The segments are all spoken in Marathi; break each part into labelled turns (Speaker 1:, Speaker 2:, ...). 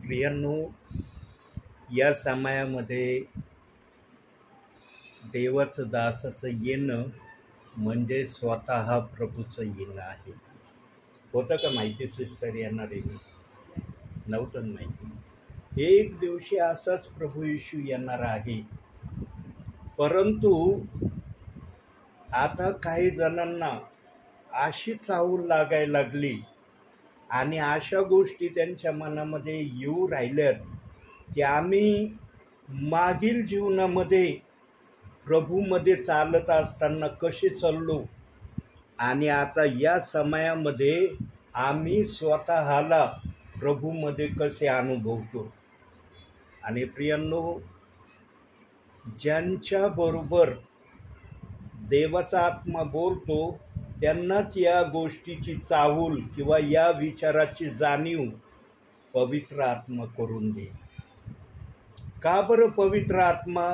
Speaker 1: प्रियांनो, या समयामध्ये देवाचं दासाचं येणं म्हणजे स्वतः प्रभूचं येणं आहे. होतं का माहिती सिस्टर येणार आहे? नव्हतं माहिती. एक दिवशी असाच प्रभू येशू येणार आहे. परंतु आता काही जणांना अशी चाहूल लागायला लागली आणि अशा गोष्टी त्यांच्या मनामध्ये येऊ राहिल्यात की आम्ही मागील जीवनामध्ये प्रभूमध्ये चालत असताना कसे चाललो आणि आता या समयामध्ये आम्ही स्वतःला प्रभूमध्ये कसे अनुभवतो. आणि प्रियांनो, ज्यांच्याबरोबर देवाचा आत्मा बोलतो त्यांनाच या गोष्टीची चाहूल किंवा या विचाराची जाणीव पवित्र आत्मा करून दे. का बरं पवित्र आत्मा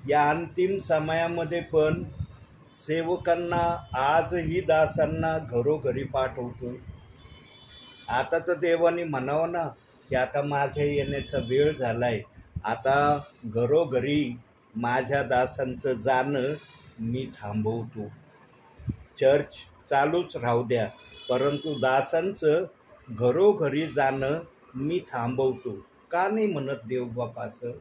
Speaker 1: या अंतिम समयामध्ये पण सेवकांना, आजही दासांना घरोघरी पाठवतो? आता तर देवाने म्हणावं ना की आता माझ्या येण्याचा वेळ झालाय, आता घरोघरी माझ्या दासांचं जाणं मी थांबवतो. चर्च चालूच राहू द्या, परंतु दासांचं घरोघरी जाणं मी थांबवतो. का नाही म्हणत देवबाप असं?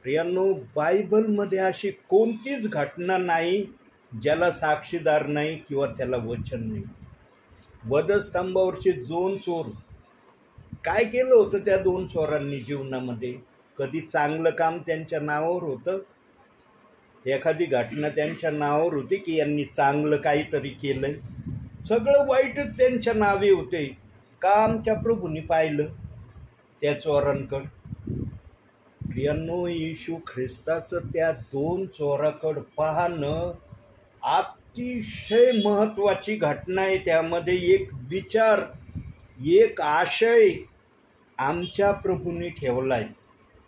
Speaker 1: प्रियांनो, बायबलमध्ये अशी कोणतीच घटना नाही ज्याला साक्षीदार नाही किंवा त्याला वचन नाही. वधस्तंभावरचे 2 चोर, काय केलं होतं त्या 2 चोरांनी जीवनामध्ये? कधी चांगलं काम त्यांच्या नावावर होतं? एखादी घटना त्यांच्या नावावर होती की यांनी चांगलं काहीतरी केलंय? सगळं वाईटच त्यांच्या नावे होते. का आमच्या प्रभूंनी पाहिलं त्या चोरांकडं? प्रियांनो, येशू ख्रिस्ताचं त्या 2 चोराकडं पाहणं अतिशय महत्त्वाची घटना आहे. त्यामध्ये एक विचार, एक आशय आमच्या प्रभूंनी ठेवलाय.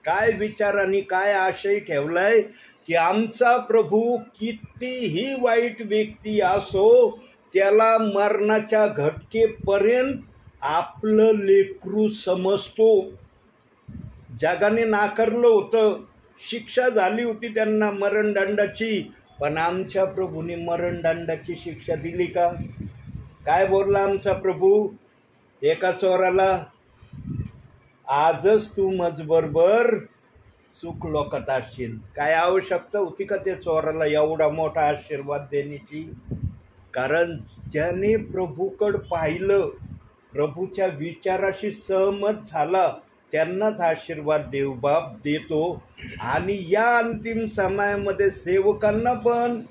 Speaker 1: काय विचार आणि काय आशय ठेवलाय की आमचा प्रभू कितीही वाईट व्यक्ती असो त्याला मरणाच्या घटकेपर्यंत आपलं लेकरू समजतो. जगाने नाकारलं होतं, शिक्षा झाली होती त्यांना मरणदंडाची, पण आमच्या प्रभूने मरणदंडाची शिक्षा दिली का? काय बोलला आमचा प्रभू एका चोराला? आजच तू मजबरोबर सुख लोकात असशील. काय आवश्यकता होती का त्या चोराला एवढा मोठा आशीर्वाद देण्याची? कारण ज्याने प्रभूकडं पाहिलं, प्रभूच्या विचाराशी सहमत झाला, त्यांनाच आशीर्वाद देवबाप देतो. आणि या अंतिम समयामध्ये सेवकांना पण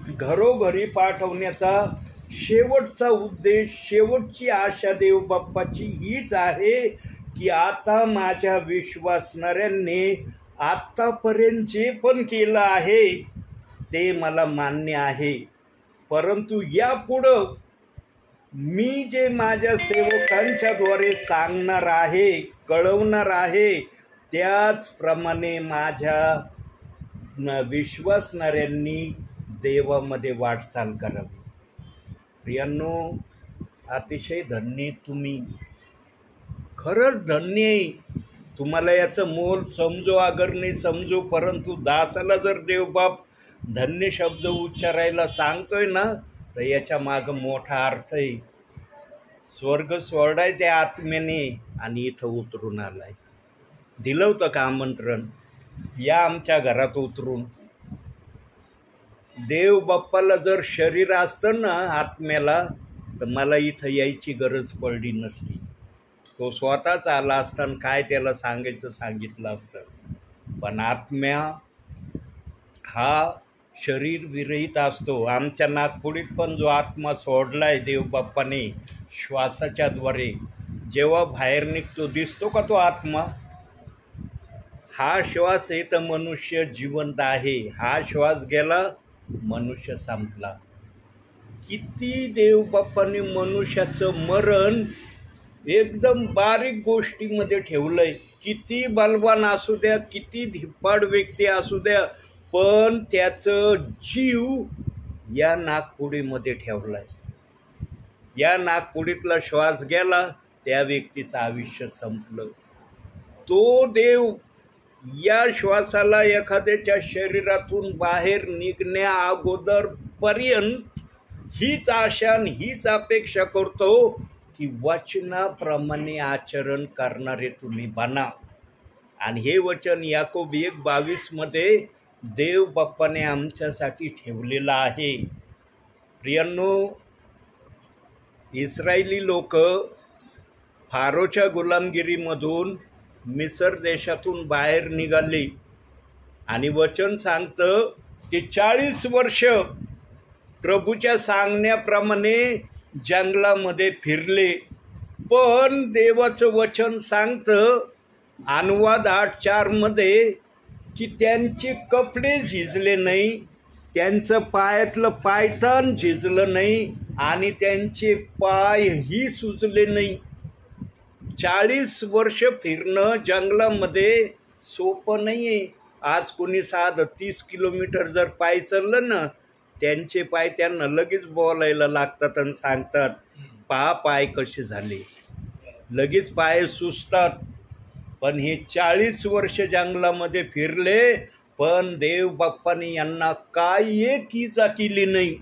Speaker 1: घरोघरी पाठवण्याचा शेवटचा उद्देश, शेवटची आशा देवबाप्पाची हीच आहे की आता माझ्या विश्वासणाऱ्यांनी आत्तापर्यंत जे पण केलं आहे ते मला मान्य आहे, परंतु यापुढं मी जे माझ्या सेवकांच्याद्वारे सांगणार आहे, कळवणार आहे, त्याचप्रमाणे माझ्या विश्वासणाऱ्यांनी देवामध्ये वाटचाल करावी. प्रियांनो, अतिशय धन्य तुम्ही, खरंच धन्य आहे. तुम्हाला याचं मोल समजो अगर नाही समजो, परंतु दासाला जर देवबाप धन्य शब्द उच्चारायला सांगतोय ना, तर याच्या मागं मोठा अर्थ आहे. स्वर्ग सोडाय त्या आत्म्याने आणि इथं उतरून आलाय. दिलं होतं का आमंत्रण? या आमच्या घरात उतरून. देव बाप्पाला जर शरीर असतं ना आत्म्याला, तर मला इथं यायची गरज पडली नसती. तो स्वतःच आला असताना काय त्याला सांगायचं सांगितलं असतं. पण आत्म्या हा शरीर विरहित असतो. आमच्या नागपुडीत पण जो आत्मा सोडलाय देवबाप्पाने श्वासाच्याद्वारे, जेव्हा बाहेर निघतो दिसतो का तो आत्मा? हा श्वास आहे तर मनुष्य जिवंत आहे, हा श्वास गेला मनुष्य संपला. किती देवबाप्पाने मनुष्याचं मरण एकदम बारीक गोष्टीमध्ये ठेवलंय. किती बलवान असू द्या, किती धिप्पाड व्यक्ती असू द्या, पण त्याचं जीव या नागपुडीमध्ये ठेवलाय. या नागपुडीतला श्वास गेला त्या व्यक्तीचं आयुष्य संपलं. तो देव या श्वासाला एखाद्याच्या शरीरातून बाहेर निघण्या अगोदरपर्यंत हीच आशा आणि हीच अपेक्षा करतो की वचनाप्रमाणे आचरण करणारे तुम्ही बना. आणि हे वचन याकोब 1:22 देव बाप्पाने आमच्यासाठी ठेवलेलं आहे. प्रियांनो, इस्रायली लोक फारोच्या गुलामगिरीमधून मिसर देशातून बाहेर निघाले आणि वचन सांगतं की 40 वर्ष प्रभूच्या सांगण्याप्रमाणे जंगलामध्ये फिरले. पण देवाचं वचन सांगतं अनुवाद 8:4 की त्यांचे कपडे झिजले नाही, त्यांचं पायातलं पायतान झिजलं नाही आणि त्यांचे पायही सुजले नाही. 40 वर्ष फिरणं जंगलामध्ये सोपं नाही आहे. आज कोणी साधं 30 किलोमीटर जर पाय चाललं ना, त्यांचे पाय त्यांना लगेच बोलायला लागतात आणि सांगतात पहा पाय कसे झाले, लगेच पाय सुजतात. पण हे 40 वर्ष जंगलामध्ये फिरले, पण देव बाप्पाने यांना काय एक इजा केली नाही.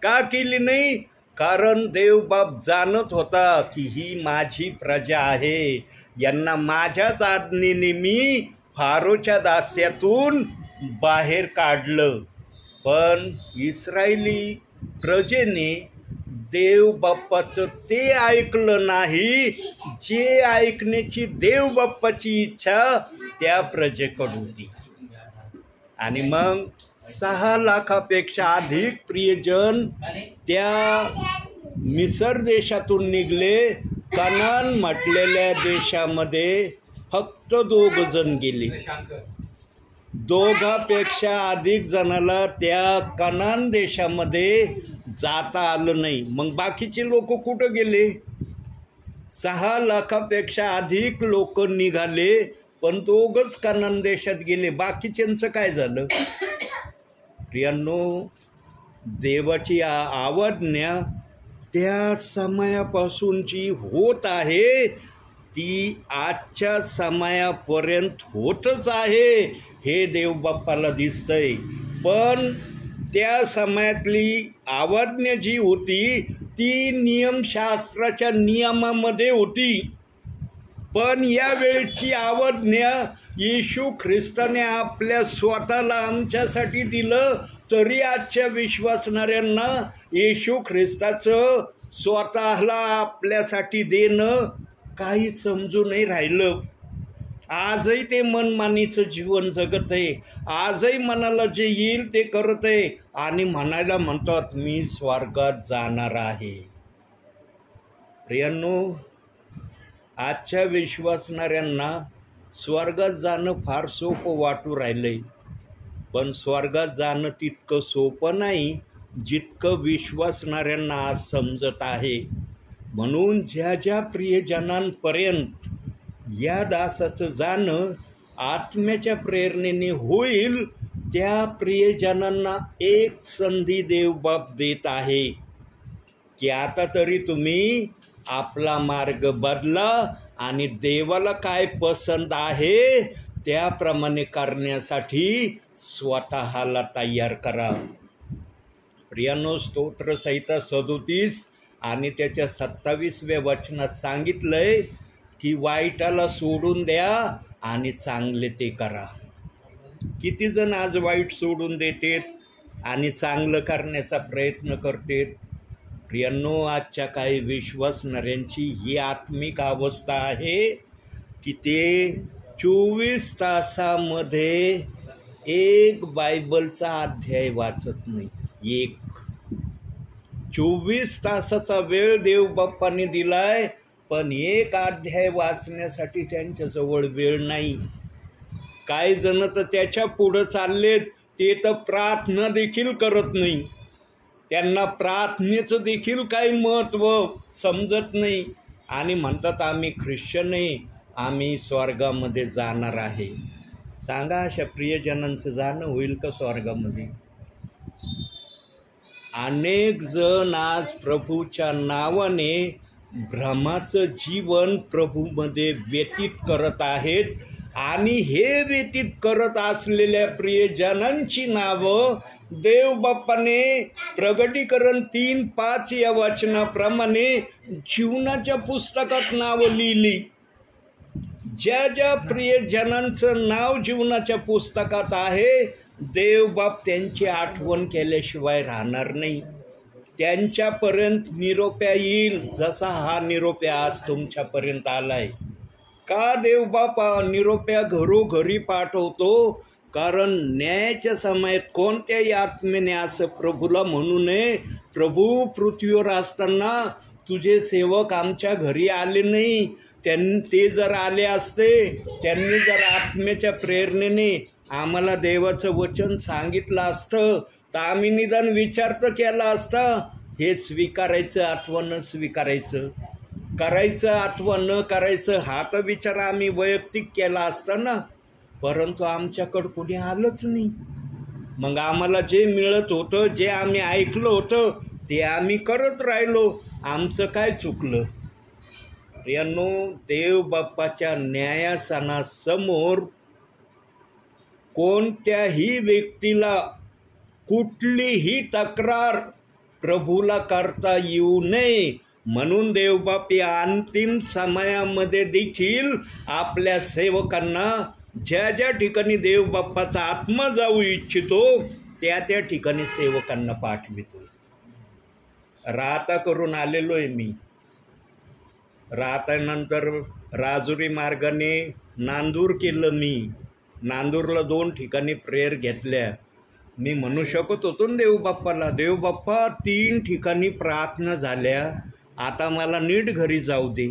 Speaker 1: का केली नाही? कारण देव बाप जाणत होता की ही माझी प्रजा आहे, यांना माझ्याच आज्ञेने मी फारोच्या दास्यातून बाहेर काढलं. पण इस्रायली प्रजेने देव बाप्पाचं ते ऐकलं नाही जे ऐकण्याची देव बाप्पाची इच्छा त्या प्रजेकडून होती. आणि मग 6 लाखापेक्षा अधिक प्रियजन त्या मिसर देशातून निघले. कनान म्हटलेल्या देशामध्ये फक्त 2 जण गेले. 2पेक्षा अधिक जणाला त्या कनान देशामध्ये जाता आलं नाही. मग बाकीचे लोक कुठं गेले? 6 लाखापेक्षा अधिक लोक निघाले, पण 2च कनान देशात गेले. बाकीच्यांचं काय झालं? प्रियांनो, देवाची आज्ञा त्या समयापासून जी होत आहे ती आजच्या समयापर्यंत होतच आहे हे देव बाप्पाला दिसतंय. पण त्या समयातली आज्ञा जी होती ती नियमशास्त्राच्या नियमामध्ये होती. पण या वेळची आज्ञा येशू ख्रिस्ताने आपल्या स्वतःला आमच्यासाठी दिलं, तरी आजच्या विश्वासणाऱ्यांना येशू ख्रिस्ताचं स्वतःला आपल्यासाठी देणं काही समजू नाही राहिलं. आजही ते मनमानीचं जीवन जगत आहे. आजही मनाला जे येईल ते करत आहे आणि म्हणायला म्हणतात मी स्वर्गात जाणार आहे. प्रियांनो, आजच्या विश्वासणाऱ्यांना स्वर्गात जाणं फार सोपं वाटू राहिलंय. पण स्वर्गात जाणं तितकं सोपं नाही जितकं विश्वासणाऱ्यांना आज समजत आहे. म्हणून ज्या ज्या प्रियजनांपर्यंत या दासाचं जाणं आत्म्याच्या प्रेरणेने होईल त्या प्रियजनांना एक संधी देवबाप देत आहे की आता तरी तुम्ही आपला मार्ग बदला आणि देवाला काय पसंत आहे त्याप्रमाणे करण्यासाठी स्वतःला तयार करा. प्रियांनो, स्तोत्रसंहिता 37 आणि त्याच्या 27व्या वचनात सांगितलंय की वाईटाला सोडून द्या आणि चांगले ते करा. किती जण आज वाईट सोडून देतात आणि चांगलं करण्याचा प्रयत्न करतात? प्रियांनो, आजच्या काही विश्वासणाऱ्यांची ही आत्मिक अवस्था आहे की ते 24 तासामध्ये एक बायबलचा अध्याय वाचत नाही. 24 तासाचा वेळ देव बाप्पाने दिलाय, पण एक अध्याय वाचण्यासाठी त्यांच्याजवळ वेळ नाही. काही जण तर त्याच्या पुढं चाललेत, ते तर प्रार्थना देखील करत नाही. त्यांना प्रार्थनेचं देखील काही महत्त्व समजत नाही आणि म्हणतात आम्ही ख्रिश्चन आहे, आम्ही स्वर्गामध्ये जाणार आहे. सांगा, अशा प्रियजनांचं जाणं होईल का स्वर्गामध्ये? अनेक जण आज प्रभूच्या नावाने भ्रमाचं जीवन प्रभूमध्ये व्यतीत करत आहेत आणि हे व्यतीत करत असलेल्या प्रियजनांची नावं देव बाप्पाने प्रगटीकरण 3:5 या वचनाप्रमाणे जीवनाच्या पुस्तकात नावं लिहिली. ज्या ज्या प्रियजनांचं नाव जीवनाच्या पुस्तकात आहे, देवबाप त्यांची आठवण केल्याशिवाय राहणार नाही. त्यांच्यापर्यंत निरोप्या येईल, जसा हा निरोप्या आज तुमच्यापर्यंत आलाय. का देवबाप निरोप्या घरोघरी पाठवतो? कारण न्यायाच्या समयात कोणत्याही आत्मेने असं प्रभूला म्हणू नये, प्रभू पृथ्वीवर असताना तुझे सेवक आमच्या घरी आले नाही. ते जर आले असते, त्यांनी जर आत्म्याच्या प्रेरणेने आम्हाला देवाचं वचन सांगितलं असतं तर आम्ही निदान विचार तर केला असता. हे स्वीकारायचं अथवा न स्वीकारायचं, करायचं अथवा न करायचं हा तर विचार आम्ही वैयक्तिक केला असता ना. परंतु आमच्याकडं कोणी आलंच नाही. मग आम्हाला जे मिळत होतं, जे आम्ही ऐकलं होतं ते आम्ही करत राहिलो. आमचं काय चुकलं? यांनो, देव बाप्पाच्या न्यायासनासमोर कोणत्याही व्यक्तीला कुठलीही तक्रार प्रभूला करता येऊ नये, म्हणून देवबाप या अंतिम समयामध्ये देखील आपल्या सेवकांना ज्या ज्या ठिकाणी देवबाप्पाचा आत्मा जाऊ इच्छितो त्या त्या ठिकाणी सेवकांना पाठवितो. राहता करून आलेलो आहे मी. राहतानंतर राजुरी मार्गाने नांदूर केलं. मी नांदूरला 2 ठिकाणी प्रेयर घेतल्या. मी म्हणू शकत होतो ना देवबाप्पाला, देवबाप्पा 3 ठिकाणी प्रार्थना झाल्या, आता मला नीट घरी जाऊ दे.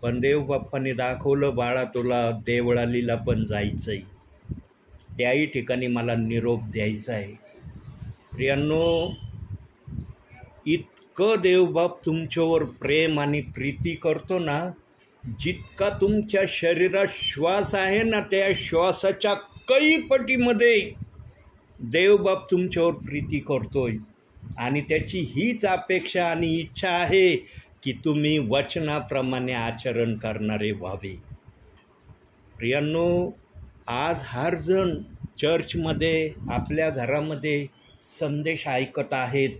Speaker 1: पण देवबाप्पाने दाखवलं, बाळा तुला देवळालीला पण जायचं आहे, त्याही ठिकाणी मला निरोप द्यायचा आहे. प्रियांनो, इतकं देवबाप तुमच्यावर प्रेम आणि प्रीती करतो ना, जितका तुमच्या शरीरात श्वास आहे ना, त्या श्वासाच्या कैपटीमध्ये देवबाप तुमच्यावर प्रीती करतोय. आणि त्याची हीच अपेक्षा आणि इच्छा आहे की तुम्ही वचनाप्रमाणे आचरण करणारे व्हावे. प्रियांनो, आज हर जण चर्चमध्ये आपल्या घरामध्ये संदेश ऐकत आहेत,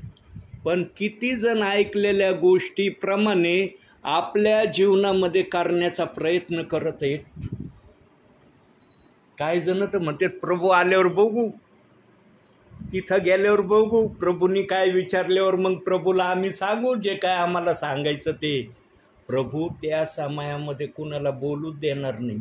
Speaker 1: पण किती जण ऐकलेल्या गोष्टीप्रमाणे आपल्या जीवनामध्ये करण्याचा प्रयत्न करत आहेत? काही जण तर म्हणतात प्रभू आल्यावर बघू, तिथं गेल्यावर बघू, प्रभूंनी काय विचारल्यावर मग प्रभूला आम्ही सांगू जे काय आम्हाला सांगायचं ते. प्रभू त्या समयामध्ये कुणाला बोलू देणार नाही.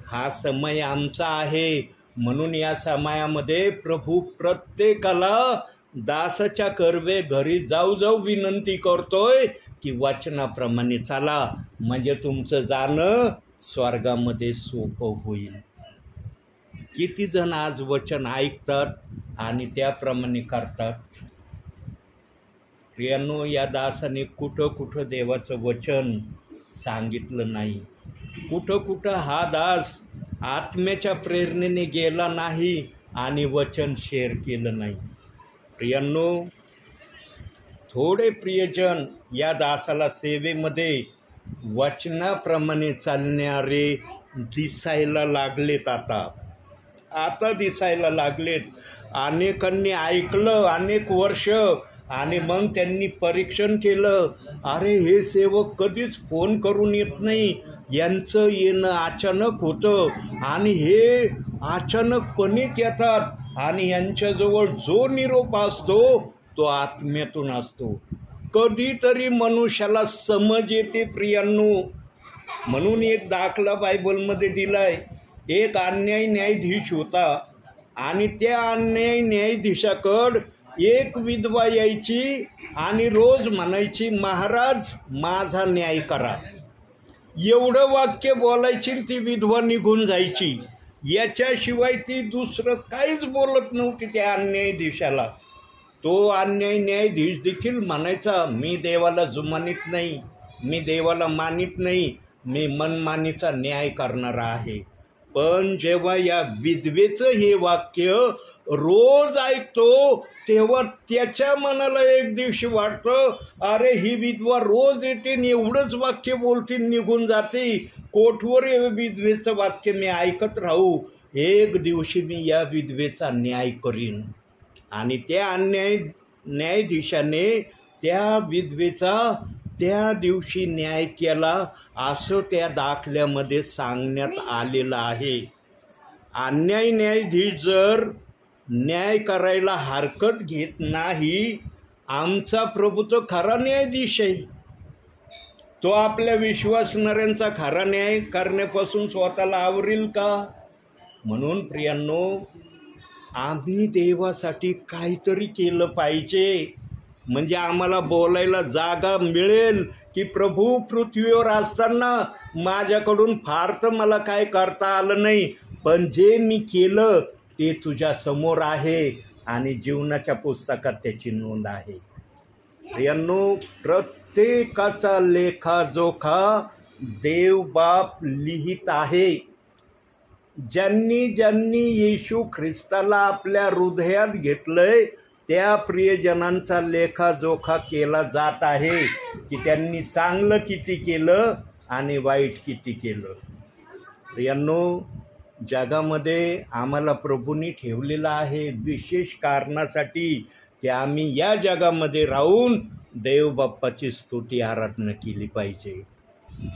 Speaker 1: हा समय आमचा आहे, म्हणून या समयामध्ये प्रभू प्रत्येकाला दासाच्या कर्वे घरी जाऊ जाऊ विनंती करतोय की वचनाप्रमाणे चाला, म्हणजे तुमचं जाणं स्वर्गामध्ये सोपं होईल. किती जण आज वचन ऐकतात आणि त्याप्रमाणे करतात? प्रियांनो, या दासाने कुठं कुठं देवाचं वचन सांगितलं नाही. कुठं कुठं हा दास आत्म्याच्या प्रेरणेने गेला नाही आणि वचन शेअर केलं नाही. प्रियांनो, थोडे प्रियजन या दासाला सेवेमध्ये वचनाप्रमाणे चालणारे दिसायला लागलेत. आता दिसायला लागलेत. अनेकांनी ऐकलं अनेक वर्ष आणि मग त्यांनी परीक्षण केलं, अरे हे सेवक कधीच फोन करून येत नाही, यांचं येणं अचानक होतं आणि हे अचानकपणेच येतात आणि यांच्याजवळ जो निरोप असतो तो आत्म्यातून असतो. कधीतरी मनुष्याला समज येते प्रियांनो. म्हणून एक दाखला बायबलमध्ये दिलाय. एक अन्यायी न्यायाधीश होता आणि त्या अन्यायी न्यायाधीशाकडं एक विधवा यायची आणि रोज म्हणायची, महाराज माझा न्याय करा. एवढं वाक्य बोलायची, ती विधवा निघून जायची. याच्याशिवाय ती दुसरं काहीच बोलत नव्हती त्या न्यायाधीशाला. तो अन्यायी न्यायाधीश देखील म्हणायचा, मी देवाला जुमानीत नाही, मी देवाला मानित नाही, मी मनमानीचा न्याय करणारा आहे. पण जेव्हा या विधवेचं हे वाक्य रोज ऐकतो तेव्हा त्याच्या मनाला एक दिवशी वाटतं, अरे ही विधवा रोज येते आणि एवढंच वाक्य बोलते निघून जाते, कोठवर विधवेचं वाक्य मी ऐकत राहू, एक दिवशी मी या विधवेचा न्याय करीन. आणि त्या न्यायाधीशाने त्या विधवेचा त्या दिवशी न्याय केला असं त्या दाखल्यामध्ये सांगण्यात आलेलं आहे. न्यायाधीश जर न्याय करायला हरकत घेत नाही, आमचा प्रभू तो खरा न्यायाधीश आहे. तो आपल्या विश्वासणाऱ्यांचा खरा न्याय करण्यापासून स्वतःला आवरील का? म्हणून प्रियांनो, आम्ही देवासाठी काहीतरी केलं पाहिजे, म्हणजे आम्हाला बोलायला जागा मिळेल की प्रभू पृथ्वीवर असताना माझ्याकडून फार तर मला काय करता आलं नाही, पण जे मी केलं ते तुझ्या समोर आहे आणि जीवनाच्या पुस्तकात त्याची नोंद आहे. प्रियांनो, प्रत्येकाचा लेखाजोखा देव बाप लिहित आहे. ज्यांनी ज्यांनी येशू ख्रिस्ताला आपल्या हृदयात घेतलंय त्या प्रियजनांचा लेखाजोखा केला जात आहे की त्यांनी चांगलं किती केलं आणि वाईट किती केलं. प्रियांनो, जगामध्ये आम्हाला प्रभूंनी ठेवलेलं आहे विशेष कारणासाठी की आम्ही या जगामध्ये राहून देवबाप्पाची स्तुती आराधना केली पाहिजे.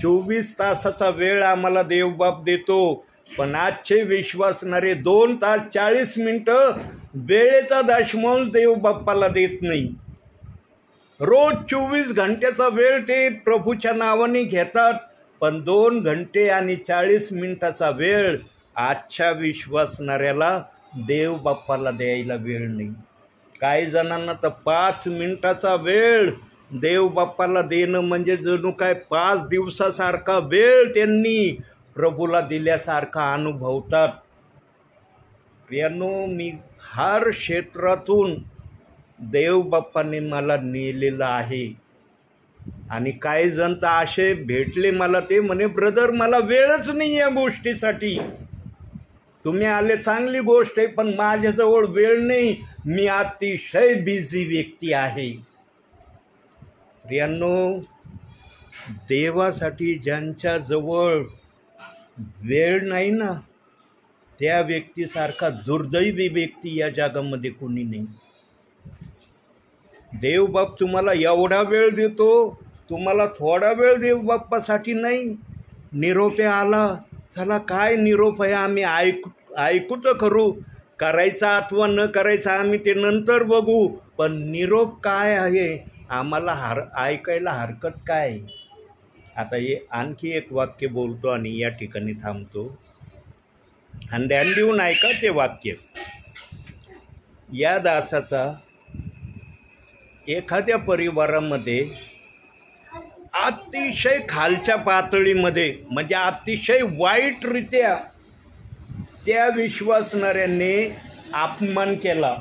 Speaker 1: 24 तासाचा वेळ आम्हाला देवबाप देतो, पण आजचे विश्वासणारे 2 तास 40 मिनिटं वेळेचा दशमांश देवबाप्पाला देत नाही. रोज 24 घंट्याचा वेळ ते प्रभूच्या नावाने घेतात, पण 2 घंटे आणि 40 मिनिटाचा वेळ आजच्या विश्वासणाऱ्याला देवबाप्पाला द्यायला वेळ नाही. काही जणांना तर 5 मिनिटाचा वेळ देवबाप्पाला देणं म्हणजे जणू काय 5 दिवसासारखा वेळ त्यांनी प्रभूला दिल्यासारखा अनुभवतात. प्रियांनो, मी हर क्षेत्रातून देवबाप्पाने मला नेलेलं आहे. आणि काही जण तर असे भेटले मला, ते म्हणे ब्रदर मला वेळच नाही या गोष्टीसाठी. तुम्ही आले चांगली गोष्ट आहे, पण माझ्याजवळ वेळ नाही, मी अतिशय बिझी व्यक्ती आहे. प्रियांनो, देवासाठी ज्यांच्याजवळ वेळ नाही ना, त्या व्यक्तीसारखा दुर्दैवी व्यक्ती या जगामध्ये कोणी नाही. देवबाप तुम्हाला एवढा वेळ देतो, तुम्हाला थोडा वेळ देवबाप्पासाठी नाही. निरोप आला, चला काय निरोप आहे आम्ही ऐकू तर करू, करायचा अथवा न करायचा आम्ही ते नंतर बघू, पण निरोप काय आहे आम्हाला ऐकायला हरकत काय. आता हे आणखी एक वाक्य बोलतो आणि या ठिकाणी थांबतो आणि ध्यान देऊन ऐका ते वाक्य. या दासाचा एखाद्या परिवारामध्ये अतिशय खालच्या पातळीमध्ये म्हणजे अतिशय वाईटरित्या त्या विश्वासणाऱ्यांनी अपमान केला.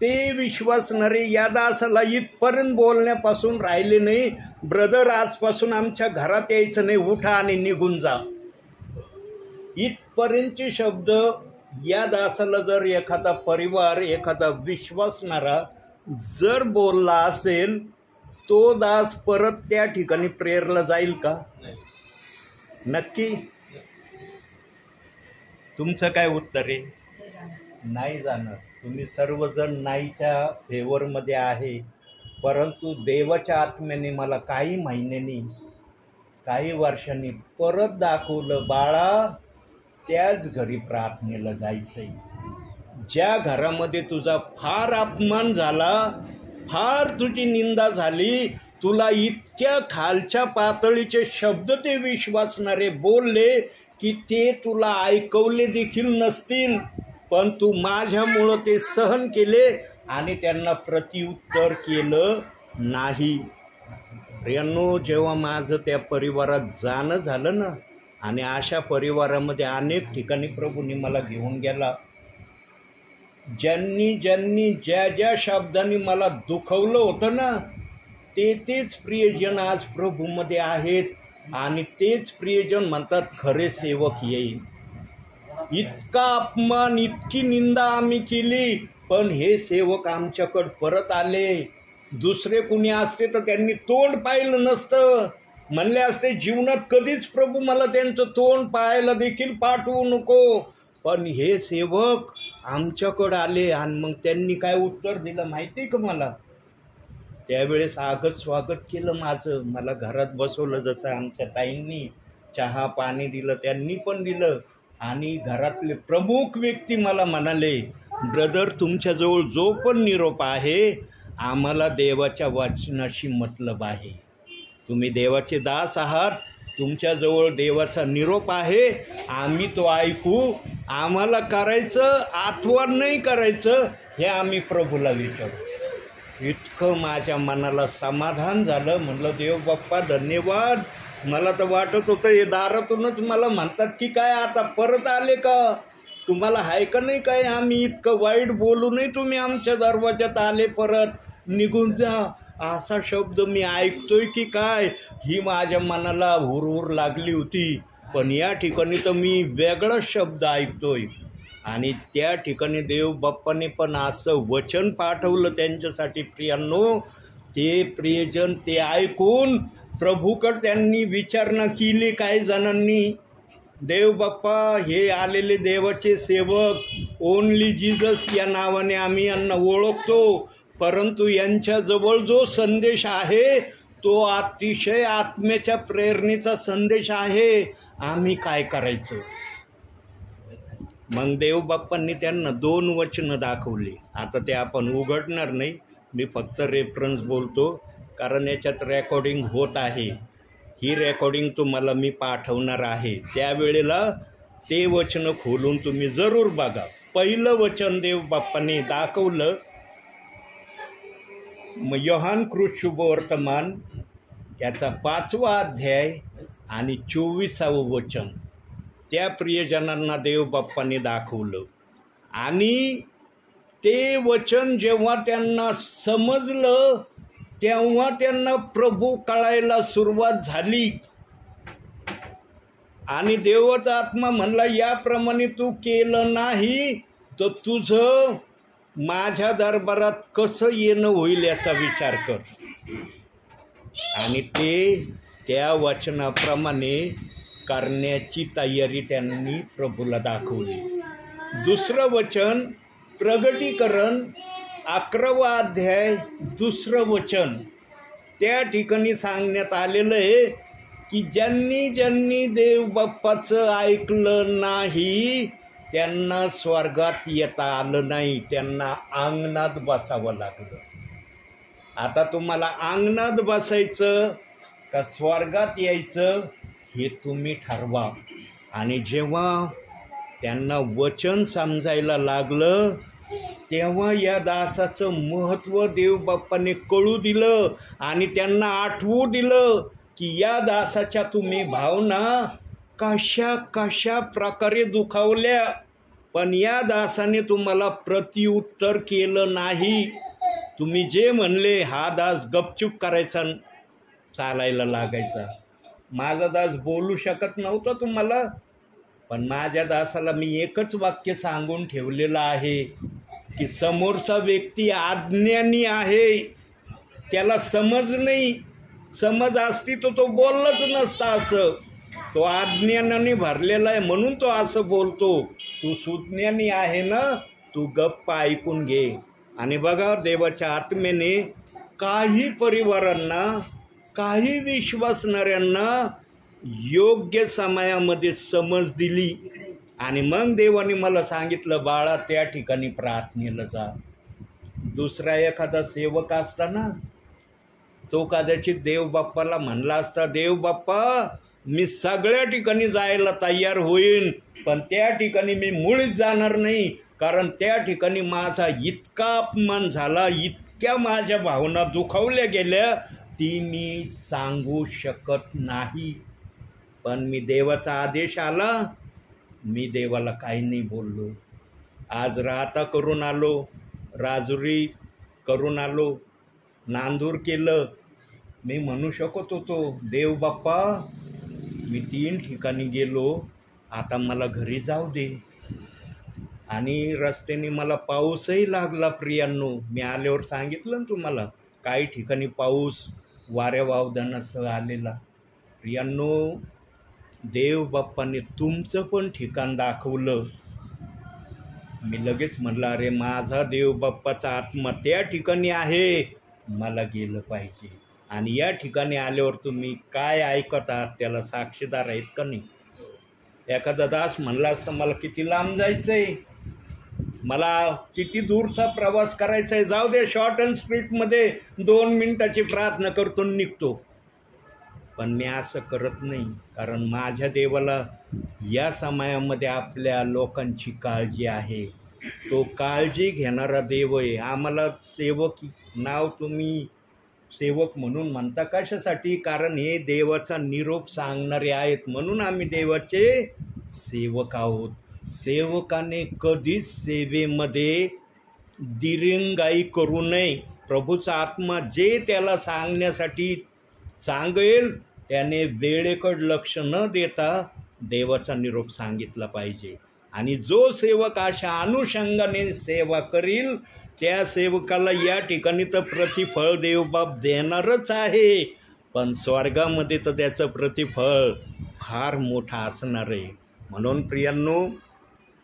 Speaker 1: ते विश्वासणारे या दासाला इथपर्यंत बोलण्यापासून राहिले नाही, ब्रदर आजपासून आमच्या घरात यायचं नाही, उठा आणि निघून जा. इथपर्यंतचे शब्द या दासाला जर एखादा परिवार, एखादा विश्वासणारा जर बोलला असेल, तो दास परत त्या ठिकाणी प्रेयरला जाईल का? नक्की? तुमचं काय उत्तर आहे? नाही जाणार. तुम्ही सर्वजण नाहीच्या फेवरमध्ये आहे. परंतु देवाच्या आत्म्याने मला काही महिन्यांनी, काही वर्षांनी परत दाखवलं, बाळा त्याच घरी प्रार्थनेला जायचंय. ज्या घरामध्ये तुझा फार अपमान झाला, फार तुझी निंदा झाली, तुला इतक्या खालच्या पातळीचे शब्द ते विश्वासणारे बोलले की ते तुला ऐकवले देखील नसतील, पण तू माझ्यामुळं ते सहन केले आणि त्यांना प्रत्युत्तर केलं नाही. प्रियांनो, जेव्हा माझं त्या परिवारात जाणं झालं ना, आणि अशा परिवारामध्ये अनेक ठिकाणी प्रभूंनी मला घेऊन गेला. ज्यांनी ज्यांनी ज्या ज्या शब्दांनी मला दुखवलं होतं ना, तेच प्रियजन आज प्रभूमध्ये आहेत आणि तेच प्रियजन म्हणतात खरे सेवक येईल. इतका अपमान, इतकी निंदा आम्ही केली, पण हे सेवक आमच्याकडं परत आले. दुसरे कुणी असते तर त्यांनी तोंड पाहिलं नसतं, म्हणले असते जीवनात कधीच प्रभू मला त्यांचं तोंड पाहायला देखील पाठवू नको. पण हे सेवक आमच्याकडं आले आणि मग त्यांनी काय उत्तर दिलं माहिती आहे का मला? त्यावेळेस स्वागत केलं माझं, मला घरात बसवलं, जसं आमच्या ताईंनी चहा पाणी दिलं त्यांनी पण दिलं. आणि घरातले प्रमुख व्यक्ती मला म्हणाले, ब्रदर तुमच्याजवळ जो पण निरोप आहे आम्हाला देवाच्या वचनाशी मतलब आहे, तुम्ही देवाचे दास आहात, तुमच्याजवळ देवाचा निरोप आहे, आम्ही तो ऐकू, आम्हाला करायचं अथवा नाही करायचं हे आम्ही प्रभूला विचारू. इतकं माझ्या मनाला समाधान झालं. म्हणलं देव बाप्पा धन्यवाद. मला तर वाटत होतं हे दारातूनच मला म्हणतात की काय आता परत आले का, तुम्हाला आहे का नाही काय, आम्ही इतकं वाईट बोलूनही तुम्ही आमच्या दरवाज्यात आले, परत निघून जा, असा शब्द मी ऐकतोय की काय, ही माझ्या मनाला हुरहुर लागली होती. पण या ठिकाणी तर मी वेगळाच शब्द ऐकतोय. आणि त्या ठिकाणी देव बाप्पाने पण असं वचन पाठवलं त्यांच्यासाठी. प्रियांनो, ते प्रियजन ते ऐकून प्रभूकडे त्यांनी विचारणा केली काही जणांनी, देव बाप्पा हे आलेले देवाचे सेवक ओनली जीजस या नावाने आम्ही यांना ओळखतो, परंतु यांच्याजवळ जो संदेश आहे तो अतिशय आत्म्याच्या प्रेरणेचा संदेश आहे, आम्ही काय करायचं? मग देवबाप्पांनी त्यांना 2 वचनं दाखवली. आता ते आपण उघडणार नाही, मी फक्त रेफरन्स बोलतो, कारण याच्यात रेकॉर्डिंग होत आहे. ही रेकॉर्डिंग तुम्हाला मी पाठवणार आहे, त्यावेळेला ते वचनं खोलून तुम्ही जरूर बघा. पहिलं वचन देवबाप्पांनी दाखवलं, योहान कृत शुभवर्तमान याचा 5वा अध्याय आणि 24वं वचन त्या प्रियजनांना देवबाप्पांनी दाखवलं. आणि ते वचन जेव्हा त्यांना समजलं तेव्हा त्यांना प्रभू कळायला सुरुवात झाली. आणि देवाचा आत्मा म्हणला, याप्रमाणे तू केलं नाही तर तुझं माझ्या दरबारात कसं येणं होईल याचा विचार कर. आणि ते त्या वचनाप्रमाणे करण्याची तयारी त्यांनी प्रभूला दाखवली. दुसरं वचन प्रगटीकरण 11वा अध्याय 2रं वचन, त्या ठिकाणी सांगण्यात आलेलं आहे की ज्यांनी ज्यांनी देव बाप्पाचं ऐकलं नाही त्यांना स्वर्गात येता आलं नाही, त्यांना अंगणात बसावं लागलं. आता तुम्हाला अंगणात बसायचं का स्वर्गात यायचं हे तुम्ही ठरवा. आणि जेव्हा त्यांना वचन समजायला लागलं तेव्हा या दासाचं महत्त्व देवबाप्पाने कळू दिलं आणि त्यांना आठवू दिलं की या दासाच्या तुम्ही भावना कशा कशा प्रकारे दुखावल्या, पण या दासाने तुम्हाला प्रत्युत्तर केलं नाही. तुम्ही जे म्हणले हा दास गपचूप करायचा, चालायला लागायचा. माझा दास बोलू शकत नव्हता तुम्हाला, पण माझ्या दासाला मी एकच वाक्य सांगून ठेवलेलं आहे की समोरचा व्यक्ती अज्ञानी आहे, त्याला समज नाही, समज असती तर तो बोललाच नसता. असं तो अज्ञानाने भरलेला आहे म्हणून तो असं बोलतो. तू सुज्ञानी आहे ना, तू गप्प ऐकून घे. आणि बघा, देवाच्या आत्म्याने काही परिवारांना, काही विश्वासणाऱ्यांना योग्य समयामध्ये समज दिली. आणि मग देवाने मला सांगितलं, बाळा त्या ठिकाणी प्रार्थनेला जा. दुसरा एखादा सेवक असताना तो कदाचित देवबाप्पाला म्हणला असता, देवबाप्पा मी सगळ्या ठिकाणी जायला तयार होईन, पण त्या ठिकाणी मी मुळीच जाणार नाही, कारण त्या ठिकाणी माझा इतका अपमान झाला, इतक्या माझ्या भावना दुखावल्या गेल्या ती मी सांगू शकत नाही. पण मी देवाचा आदेश आला, मी देवाला काही नाही बोललो. आज राहता करून आलो, राजुरी करून आलो, नांदूर केलं. मी म्हणू शकत होतो, देव बाप्पा मी 3 ठिकाणी गेलो, आता मला घरी जाऊ दे. आणि रस्त्याने मला पाऊसही लागला प्रियांनो. मी आल्यावर सांगितलं ना तुम्हाला, काही ठिकाणी पाऊस वाऱ्या वावदानासह आलेला. प्रियांनो, देव बाप्पाने तुमचं पण ठिकाण दाखवलं. मी लगेच म्हणलं, अरे माझा देव बाप्पाचा आत्मा त्या ठिकाणी आहे, मला गेलं पाहिजे. आणि या ठिकाणी आल्यावर तुम्ही काय ऐकत आहात त्याला साक्षीदार आहेत का नाही? एखादा दास म्हणला असतं, मला किती लांब जायचं आहे, मला किती दूरचा प्रवास करायचा आहे, जाऊ दे शॉर्ट अँड स्ट्रीटमध्ये 2 मिनिटाची प्रार्थना करतो निघतो. पण मी असं करत नाही, कारण माझ्या देवाला या समयामध्ये आपल्या लोकांची काळजी आहे. तो काळजी घेणारा देव आहे. आम्हाला सेवक नाव तुम्ही सेवक म्हणून म्हणता कशासाठी? कारण हे देवाचा निरोप सांगणारे आहेत, म्हणून आम्ही देवाचे सेवक आहोत. सेवकाने कधीच सेवेमध्ये दिरंगाई करू नये. प्रभूचा आत्मा जे त्याला सांगण्यासाठी सांगेल त्याने वेळेकडे लक्ष न देता देवाचा निरोप सांगितला पाहिजे. आणि जो सेवक अशा अनुषंगाने सेवा करील त्या सेवकाला या ठिकाणी तर प्रतिफळ देवबाप देणारच आहे, पण स्वर्गामध्ये तर त्याचं प्रतिफळ फार मोठं असणार आहे. म्हणून प्रियांनो,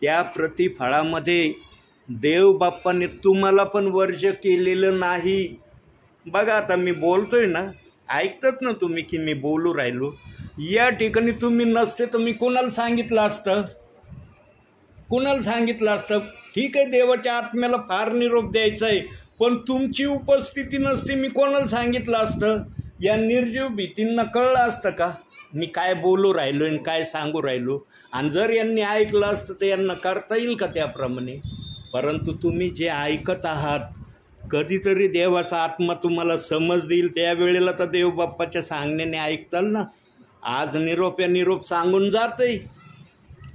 Speaker 1: त्या प्रतिफळामध्ये देवबाप्पाने तुम्हाला पण वर्ज केलेलं नाही. बघा आता मी बोलतोय ना, ऐकतात ना तुम्ही की मी बोलू राहिलो. या ठिकाणी तुम्ही नसते तर मी कोणाला सांगितलं असतं? कुणाला सांगितलं असतं? ठीक आहे, देवाच्या आत्म्याला फार निरोप द्यायचा आहे, पण तुमची उपस्थिती नसते, मी कोणाला सांगितलं असतं? या निर्जीव भीतींना कळलं असतं का मी काय बोलू राहिलो आणि काय सांगू राहिलो? आणि जर यांनी ऐकलं असतं तर यांना करता येईल का त्याप्रमाणे? परंतु तुम्ही जे ऐकत आहात, कधीतरी देवाचा आत्मा तुम्हाला समज देईल, त्यावेळेला तर देवबाप्पाच्या सांगण्याने ऐकताल ना. आज निरोप सांगून जातंय.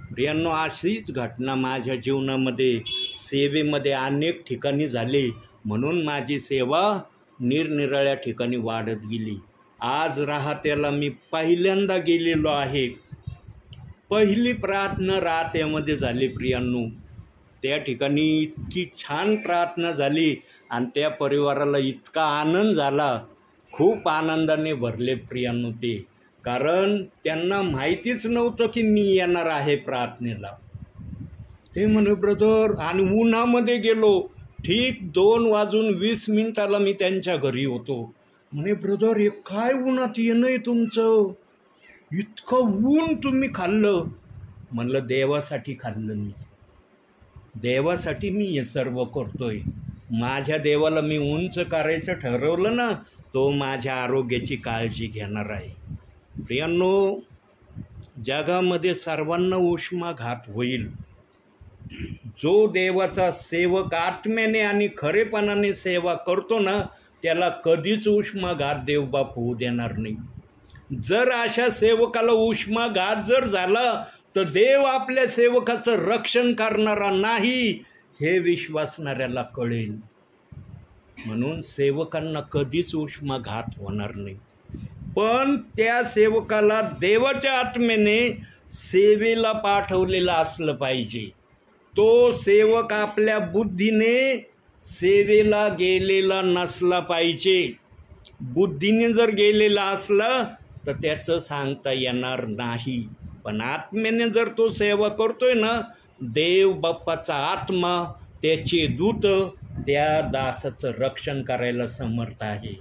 Speaker 1: प्रियांनो, अशीच घटना माझ्या जीवनामध्ये सेवेमध्ये अनेक ठिकाणी झाली, म्हणून माझी सेवा निरनिराळ्या ठिकाणी वाढत गेली. आज राहत्याला मी पहिल्यांदा गेलेलो आहे. पहिली प्रार्थना राहत्यामध्ये झाली प्रियांनो. त्या ठिकाणी इतकी छान प्रार्थना झाली आणि त्या परिवाराला इतका आनंद झाला, खूप आनंदाने भरले प्रियांनो ते. कारण त्यांना माहितीच नव्हतं की मी येणार आहे प्रार्थनेला. ते म्हणे, ब्रदर, आणि उन्हामध्ये गेलो. ठीक 2:20 मी त्यांच्या घरी होतो. म्हणे, ब्रदर, हे काय उन्हात येणं आहे तुमचं? इतकं ऊन तुम्ही खाल्लं? म्हणलं, देवासाठी खाल्लं मी. देवासाठी मी हे सर्व करतोय. माझ्या देवाला मी उंच करायचं ठरवलं ना, तो माझ्या आरोग्याची काळजी घेणार आहे. प्रियांनो, जगामध्ये सर्वांना उष्माघात होईल. जो देवाचा सेवक आत्म्याने आणि खरेपणाने सेवा करतो ना, त्याला कधीच उष्माघात देवबाप होऊ देणार नाही. जर अशा सेवकाला उष्माघात जर झाला तर देव आपल्या सेवकाचं रक्षण करणारा नाही, हे विश्वासणाऱ्याला कळेल. म्हणून सेवकांना कधीच उष्माघात होणार नाही. पण त्या सेवकाला देवाच्या आत्म्याने सेवेला पाठवलेलं असलं पाहिजे. तो सेवक आपल्या बुद्धीने सेवेला गेलेला नसला पाहिजे. बुद्धीने जर गेलेला असला तर त्याचं सांगता येणार नाही. पण आत्म्याने जर तो सेवा करतोय ना, देव बाप्पाचा आत्मा, त्याचे दूत त्या दासाचं रक्षण करायला समर्थ आहे.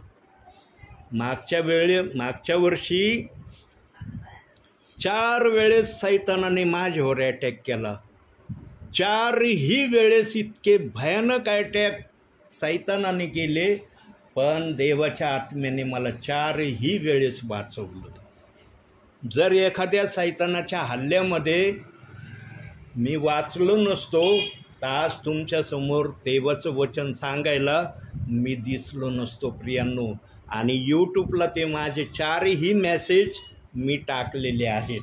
Speaker 1: मागच्या वर्षी 4 वेळेस सैतानाने माझ्यावर अटॅक केला. 4ही वेळेस इतके भयानक अटॅक सैतानाने केले, पण देवाच्या आत्म्याने मला 4ही वेळेस वाचवलं. जर एखाद्या सैतानाच्या हल्ल्यामध्ये मी वाचलो नसतो तर आज तुमच्यासमोर देवाचं वचन सांगायला मी दिसलो नसतो प्रियांनो. आणि यूट्यूबला ते माझे 4ही मेसेज मी टाकलेले आहेत.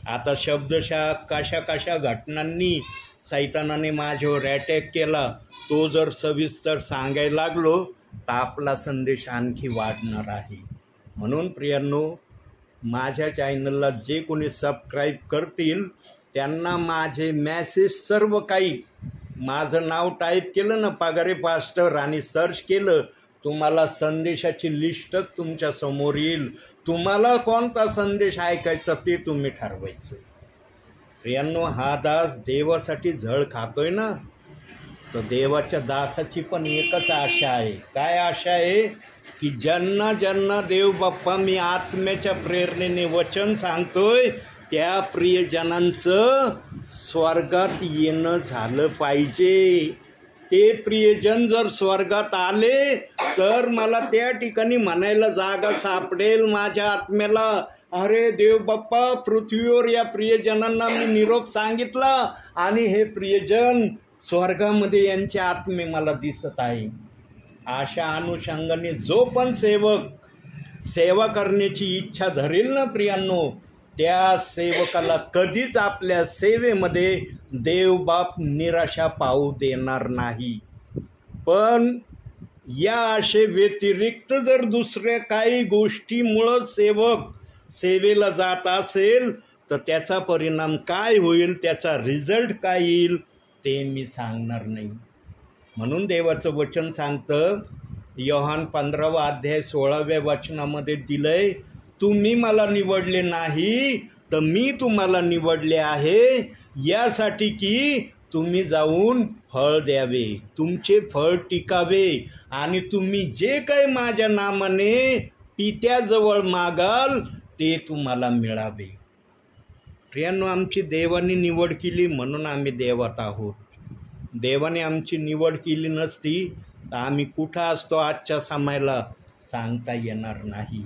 Speaker 1: आता शब्दशः कशा घटनांनी सैतानाने माझ्यावर अटॅक केला तो जर सविस्तर सांगायला लागलो तर आपला संदेश आणखी वाढणार आहे. म्हणून प्रियांनो, माझ्या चॅनलला जे कोणी सबस्क्राईब करतील त्यांना माझे मॅसेज सर्व काही, माझं नाव टाईप केलं ना पगारे पास्टर आणि सर्च केलं, तुम्हाला संदेशाची लिस्टच तुमच्या समोर येईल. तुम्हाला कोणता संदेश ऐकायचा ते तुम्ही ठरवायचं. प्रियांनो, हा दास देवासाठी झळ खातोय ना, तर देवाच्या दासाची पण एकच आशा आहे. काय आशा आहे? की ज्यांना ज्यांना देव बाप्पा मी आत्म्याच्या प्रेरणेने वचन सांगतोय, त्या प्रियजनांचं स्वर्गात येणं झालं पाहिजे. ते प्रियजन जर स्वर्गात आले तर मला त्या ठिकाणी म्हणायला जागा सापडेल माझ्या आत्म्याला, अरे देव बाप्पा, पृथ्वीवर या प्रियजनांना मी निरोप सांगितला आणि हे प्रियजन स्वर्गामध्ये यांचे आत्मे मला दिसत आहे. अशा अनुषंगाने जो पण सेवा करण्याची इच्छा धरेल ना प्रियांनो, त्या सेवकाला कधीच आपल्या सेवेमध्ये देवबाप निराशा पाहू देणार नाही. पण या आशे व्यतिरिक्त जर दुसऱ्या काही गोष्टीमुळं सेवक सेवेला जात असेल तर त्याचा परिणाम काय होईल, त्याचा रिझल्ट काय येईल ते मी सांगणार नाही. म्हणून देवाचं वचन सांगतं, योहान 15वा अध्याय 16व्या वचनामध्ये दिलंय, तुम्ही मला निवडले नाही तर मी तुम्हाला निवडले आहे, यासाठी की तुम्ही जाऊन फळ द्यावे, तुमचे फळ टिकावे आणि तुम्ही जे काही माझ्या नामाने पित्याजवळ मागाल ते तुम्हाला मिळावे. प्रियांनो, आमची देवाने निवड केली म्हणून आम्ही देवात आहोत. देवाने आमची निवड केली नसती तर आम्ही कुठं असतो आजच्या समयाला सांगता येणार नाही.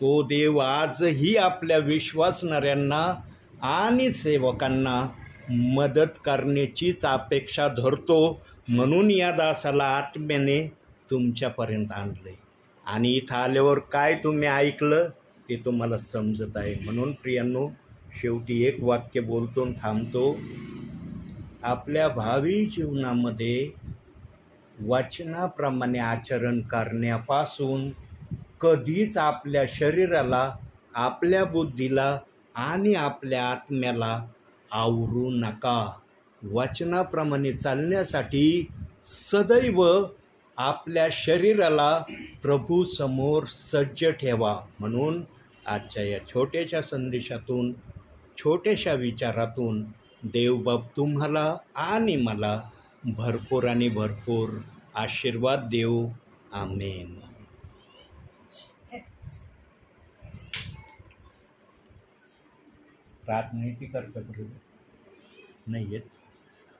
Speaker 1: तो देव आजही आपल्या विश्वासणाऱ्यांना आणि सेवकांना मदत करण्याचीच अपेक्षा धरतो. म्हणून या दासाला आत्म्याने तुमच्यापर्यंत आणले आणि इथं आल्यावर काय तुम्ही ऐकलं ते तुम्हाला समजत आहे. म्हणून प्रियांनो, शेवटी एक वाक्य बोलतो आणि थांबतो. आपल्या भावी जीवनामध्ये वचनाप्रमाणे आचरण करण्यापासून कधीच आपल्या शरीराला, आपल्या बुद्धीला आणि आपल्या आत्म्याला आवरू नका. वचनाप्रमाणे चालण्यासाठी सदैव आपल्या शरीराला प्रभूसमोर सज्ज ठेवा. म्हणून आजच्या या छोट्याशा संदेशातून, छोट्याशा विचारातून देवबाप तुम्हाला आणि मला भरपूर आणि भरपूर आशीर्वाद देऊ. आमेन. प्रार्थना ती करता नाही येत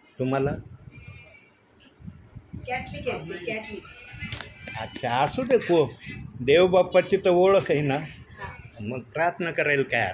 Speaker 1: तुम्हाला?
Speaker 2: कॅथलिक.
Speaker 1: अच्छा, असू दे. देवबाप्पाची तर ओळख आहे ना, मग प्रार्थना करायला काय